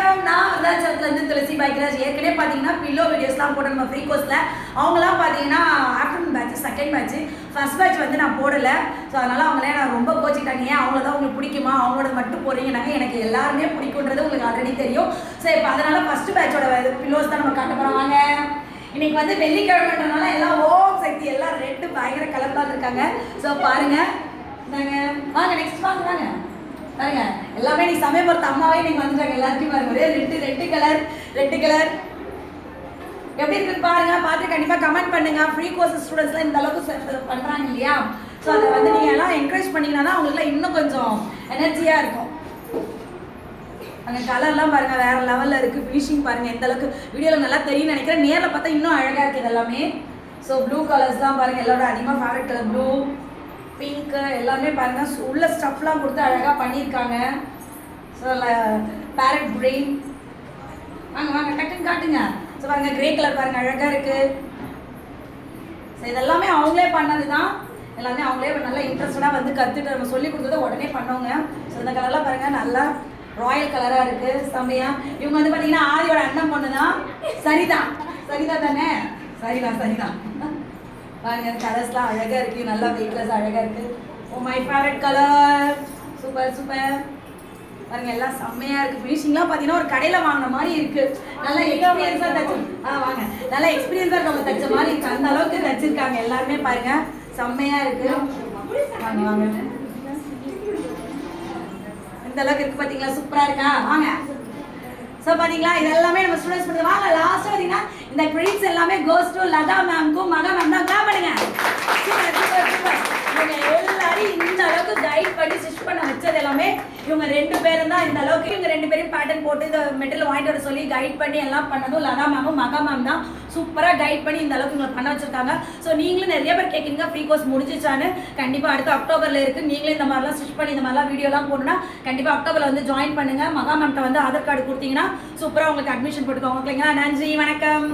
வணக்கம். நான் விருதாச்சலத்துலேருந்து துளசி பைக்ராஜ். ஏற்கனவே பார்த்தீங்கன்னா பில்லோ வீடியோஸ்லாம் போட நம்ம ஃப்ரீ கோர்ஸில் அவங்களாம் பார்த்தீங்கன்னா afternoon batch, second batch, first batch வந்து நான் போடலை. ஸோ அதனால் அவங்களே நான் ரொம்ப கோச்சிட்டாங்க. ஏன் அவங்கள தான் உங்களுக்கு பிடிக்குமா, அவங்களோட மட்டும் போகிறீங்கன்னாங்க. எனக்கு எல்லாருமே பிடிக்குன்றது உங்களுக்கு ஆல்ரெடி தெரியும். ஸோ இப்போ அதனால் ஃபஸ்ட்டு பேட்சோட பில்லோஸ் தான் நம்ம காட்ட போகிறோம். வாங்க. இன்னைக்கு வந்து வெள்ளிக்கிழமைன்றனால எல்லாம் ஓம் சக்தி எல்லாம் ரெட்டு பயங்கர கலர்லாம் இருக்காங்க. ஸோ பாருங்கள். வாங்க நெக்ஸ்ட் வாங்க வாங்க பாருங்க. எல்லாமே நீ சமயம் பொறுத்த அம்மாவே நீங்க வந்துட்டாங்க. எல்லாத்தையும் பாருங்க. ஒரே ரெட்டு கலர் எப்படி இருக்குன்னு பாருங்க. பார்த்து கண்டிப்பா கமெண்ட் பண்ணுங்க. ஃப்ரீ கோர்ஸ் ஸ்டூடெண்ட்ஸ்லாம் இந்த அளவுக்கு பண்றாங்க இல்லையா? ஸோ அதை வந்து நீங்க எல்லாம் என்கரேஜ் பண்ணீங்கன்னா தான் உங்களுக்கு இன்னும் கொஞ்சம் எனர்ஜியா இருக்கும். அந்த கலர்லாம் பாருங்க வேற லெவல்ல இருக்கு. ஃபினிஷிங் பாருங்க எந்த அளவுக்கு வீடியோல நல்லா தெரியும் நினைக்கிறேன். நேரில் பார்த்தா இன்னும் அழகா இருக்கு இது எல்லாமே. ஸோ ப்ளூ கலர்ஸ் தான் பாருங்க. எல்லாரோட அதிகமாக ஃபேவரட் கலர் ப்ளூ, பிங்க் எல்லாமே பாருங்க. உள்ள ஸ்டஃப்லாம் கொடுத்து அழகாக பண்ணியிருக்காங்க. So farad green. வாங்க வாங்க டக்குன்னு காட்டுங்க. ஸோ பாருங்க கிரே கலர் பாருங்க அழகாக இருக்கு. ஸோ இதெல்லாமே அவங்களே பண்ணது தான். எல்லாமே அவங்களே நல்லா இன்ட்ரெஸ்டடாக வந்து கற்றுட்டு நம்ம சொல்லி கொடுத்ததை உடனே பண்ணவங்க. ஸோ இந்த கலர்லாம் பாருங்க நல்லா ராயல் கலராக இருக்கு. செம்மையா. இவங்க வந்து பார்த்தீங்கன்னா ஆதியோட அண்ணன் பொண்ணு தான். சரிதா தானே? சரிதான். பாருங்க கலர்ஸ்லாம் அழகா இருக்கு. நல்லா வெயிட்லெஸ் அழகா இருக்கு. Oh my favourite colour. Super பாருங்க எல்லாம் செம்மையா இருக்கு. ஃபினிஷிங்லாம் பார்த்தீங்கன்னா ஒரு கடையில் வாங்கின மாதிரி இருக்கு. நல்லா எக்ஸ்பீரியன்ஸாக தச்சு வாங்க நல்லா எக்ஸ்பீரியன்ஸாக நம்ம தச்ச மாதிரி இருக்கு. அந்த அளவுக்கு தச்சிருக்காங்க எல்லாருமே பாருங்க. செம்மையா இருக்கு. வாங்க இந்த அளவுக்கு இருக்கு பார்த்தீங்களா? சூப்பரா இருக்கா? வாங்க. ஸோ பார்த்தீங்களா இது எல்லாமே நம்ம ஸ்டூடெண்ட்ஸ் பண்ணுறது. வாங்க லாஸ்ட்டாக பார்த்தீங்கன்னா இந்த க்ரெடிட்ஸ் எல்லாமே கோஸ் டு லதா மேம்க்கும் மகா மேம் தான். கிளாப் பண்ணுங்க. சூப்பர். இவங்க எல்லாரும் இந்த அளவுக்கு கைட் பண்ணி ஸ்டிச் பண்ண வச்சது எல்லாமே இவங்க 2 பேரும் தான். இந்த அளவுக்கு இவங்க 2 பேரும் பேட்டர்ன் போட்டு இந்த மெட்டீரியல் வாங்கிட்டு வர சொல்லி கைட் பண்ணி எல்லாம் பண்ணதும் லதா மேமும் மகா மேம் தான். சூப்பராக கைட் பண்ணி இந்த அளவுக்கு இவங்களை பண்ண வச்சிருக்காங்க. ஸோ நீங்களும் நிறைய பேர் கேட்குறீங்க ஃப்ரீ கோர்ஸ் முடிஞ்சிச்சான்னு. கண்டிப்பாக அடுத்த அக்டோபரில் இருக்குது. நீங்களே இந்த மாதிரிலாம் ஸ்டிச் பண்ணி இந்த மாதிரிலாம் வீடியோலாம் போடணும்னா கண்டிப்பாக அக்டோபரில் வந்து ஜாயின் பண்ணுங்க. மகா மேம்கிட்ட வந்து ஆதார் கார்டு கொடுத்தீங்கன்னா சூப்பராக உங்களுக்கு அட்மிஷன் போட்டுக்கோங்க. ஓகேங்களா? நன்றி வணக்கம்.